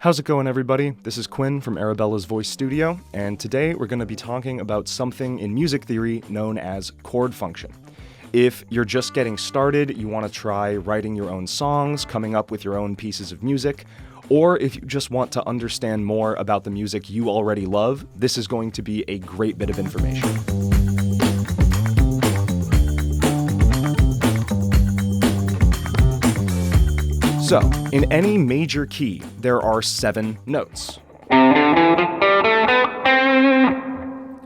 How's it going, everybody? This is Quinn from Arabella's Voice Studio, and today we're going to be talking about something in music theory known as chord function. If you're just getting started, you want to try writing your own songs, coming up with your own pieces of music, or if you just want to understand more about the music you already love, this is going to be a great bit of information. So, in any major key, there are 7 notes.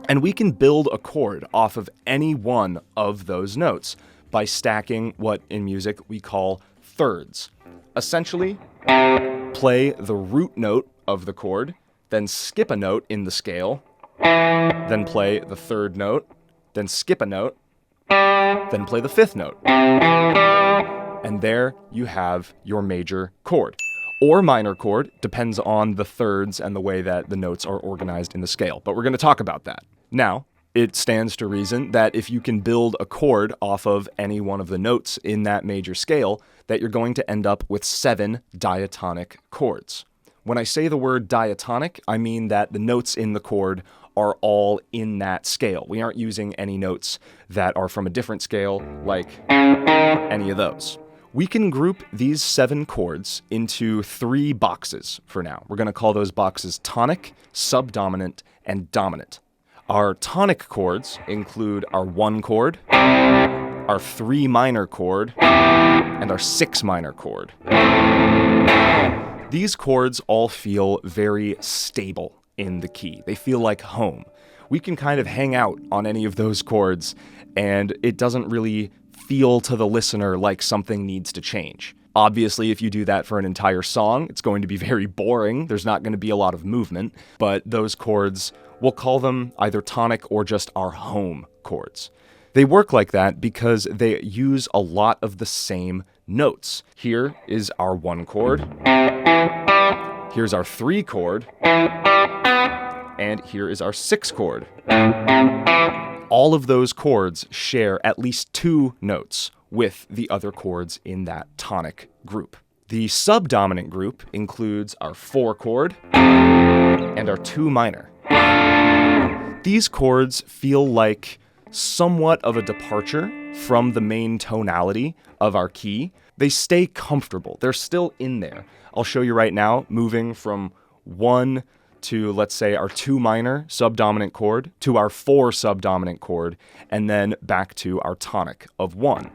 And we can build a chord off of any one of those notes by stacking what in music we call thirds. Essentially, play the root note of the chord, then skip a note in the scale, then play the third note, then skip a note, then play the 5th note. And there you have your major chord. Or minor chord, depends on the thirds and the way that the notes are organized in the scale. But we're going to talk about that. Now, it stands to reason that if you can build a chord off of any one of the notes in that major scale, that you're going to end up with 7 diatonic chords. When I say the word diatonic, I mean that the notes in the chord are all in that scale. We aren't using any notes that are from a different scale, like any of those. We can group these 7 chords into 3 boxes for now. We're going to call those boxes tonic, subdominant, and dominant. Our tonic chords include our 1 chord, our 3 minor chord, and our 6 minor chord. These chords all feel very stable in the key. They feel like home. We can kind of hang out on any of those chords, and it doesn't really feel to the listener like something needs to change. Obviously, if you do that for an entire song, it's going to be very boring. There's not going to be a lot of movement, but those chords, we'll call them either tonic or just our home chords. They work like that because they use a lot of the same notes. Here is our 1 chord. Here's our 3 chord. And here is our 6 chord. All of those chords share at least 2 notes with the other chords in that tonic group. The subdominant group includes our 4 chord and our 2 minor. These chords feel like somewhat of a departure from the main tonality of our key. They stay comfortable. They're still in there. I'll show you right now, moving from 1 to, let's say, our 2 minor subdominant chord, to our 4 subdominant chord, and then back to our tonic of 1.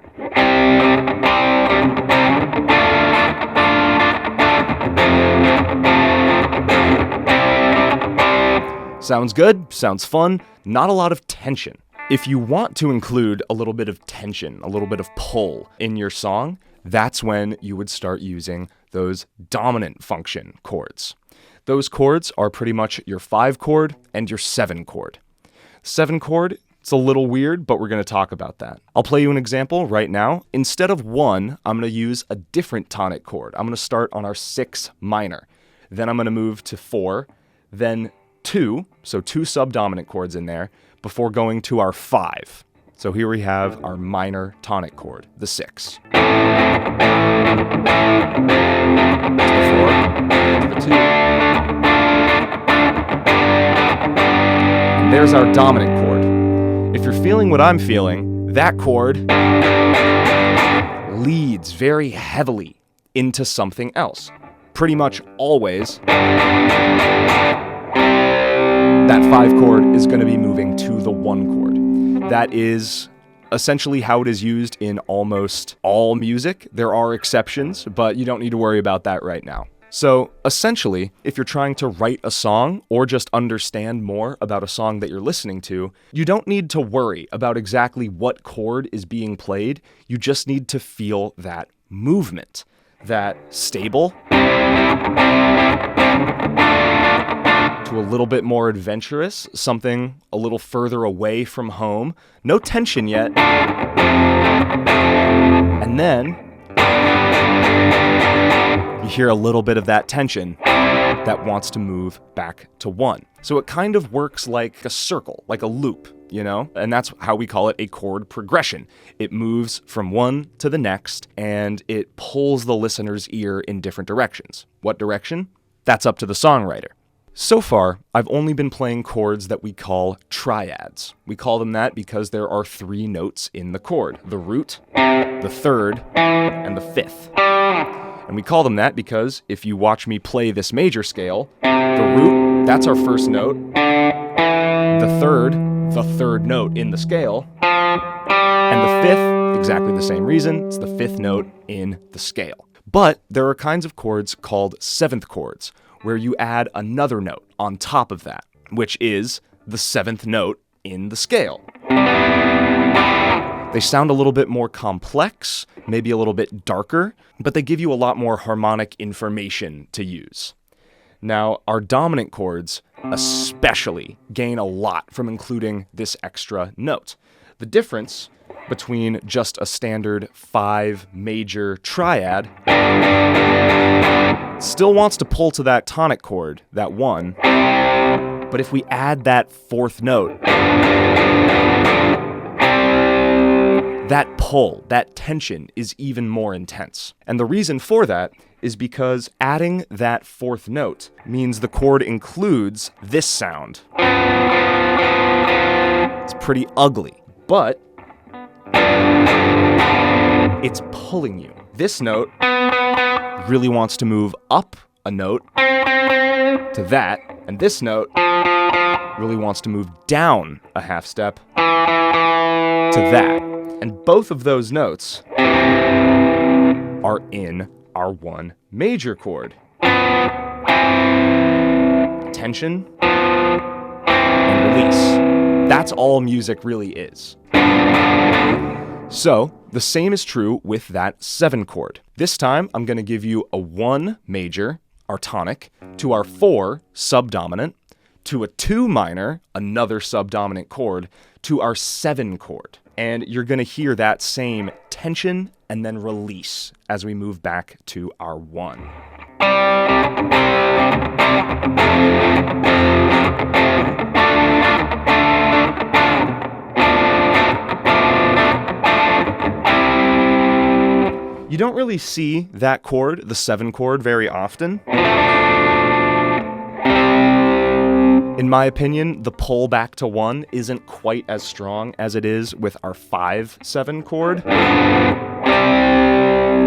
Sounds good? Sounds fun? Not a lot of tension. If you want to include a little bit of tension, a little bit of pull in your song, that's when you would start using those dominant function chords. Those chords are pretty much your 5 chord and your 7 chord. 7 chord, it's a little weird, but we're going to talk about that. I'll play you an example right now. Instead of 1, I'm going to use a different tonic chord. I'm going to start on our 6 minor. Then I'm going to move to 4, then 2, so 2 subdominant chords in there, before going to our 5. So here we have our minor tonic chord, the 6. To the 4, to the 2. And there's our dominant chord. If you're feeling what I'm feeling, that chord leads very heavily into something else. Pretty much always, that 5 chord is going to be moving to the 1 chord. That is essentially how it is used in almost all music. There are exceptions, but you don't need to worry about that right now. So essentially, if you're trying to write a song or just understand more about a song that you're listening to, you don't need to worry about exactly what chord is being played. You just need to feel that movement, that stable to a little bit more adventurous, something a little further away from home. No tension yet. And then you hear a little bit of that tension that wants to move back to 1. So it kind of works like a circle, like a loop, you know? And that's how we call it a chord progression. It moves from 1 to the next, and it pulls the listener's ear in different directions. What direction? That's up to the songwriter. So far, I've only been playing chords that we call triads. We call them that because there are 3 notes in the chord: the root, the third, and the fifth. And we call them that because if you watch me play this major scale, the root, that's our first note, the third note in the scale, and the fifth, exactly the same reason, it's the 5th note in the scale. But there are kinds of chords called 7th chords, where you add another note on top of that, which is the 7th note in the scale. They sound a little bit more complex, maybe a little bit darker, but they give you a lot more harmonic information to use. Now, our dominant chords especially gain a lot from including this extra note. The difference between just a standard 5 major triad still wants to pull to that tonic chord, that 1, but if we add that 4th note, that pull, that tension is even more intense. And the reason for that is because adding that 4th note means the chord includes this sound. It's pretty ugly, but it's pulling you. This note really wants to move up a note to that, and this note really wants to move down a half step to that. And both of those notes are in our 1 major chord. Tension and release. That's all music really is. So, the same is true with that 7 chord. This time, I'm going to give you a 1 major, our tonic, to our 4 subdominant, to a 2 minor, another subdominant chord, to our 7 chord. And you're going to hear that same tension and then release as we move back to our 1. You don't really see that chord, the 7 chord, very often. In my opinion, the pull back to 1 isn't quite as strong as it is with our 5-7 chord.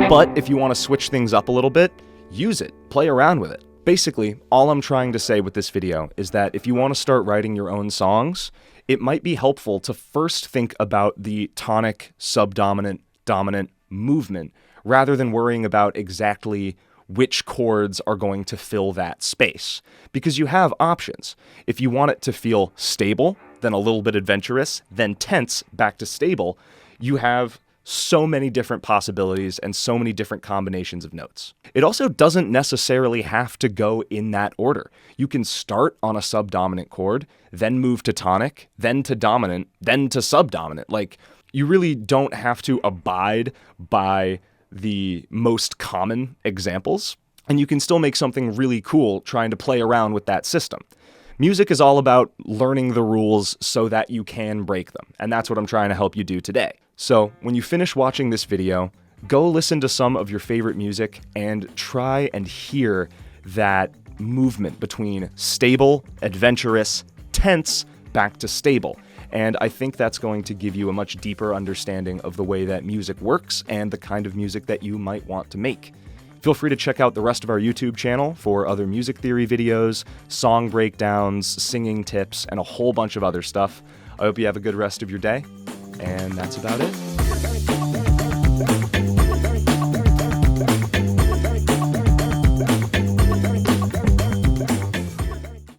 But if you want to switch things up a little bit, use it, play around with it. Basically, all I'm trying to say with this video is that if you want to start writing your own songs, it might be helpful to first think about the tonic, subdominant, dominant movement, rather than worrying about exactly which chords are going to fill that space. Because you have options. If you want it to feel stable, then a little bit adventurous, then tense, back to stable, you have so many different possibilities and so many different combinations of notes. It also doesn't necessarily have to go in that order. You can start on a subdominant chord, then move to tonic, then to dominant, then to subdominant. Like, you really don't have to abide by the most common examples, and you can still make something really cool trying to play around with that system. Music is all about learning the rules so that you can break them, and that's what I'm trying to help you do today. So when you finish watching this video, go listen to some of your favorite music and try and hear that movement between stable, adventurous, tense, back to stable. And I think that's going to give you a much deeper understanding of the way that music works and the kind of music that you might want to make. Feel free to check out the rest of our YouTube channel for other music theory videos, song breakdowns, singing tips, and a whole bunch of other stuff. I hope you have a good rest of your day, and that's about it.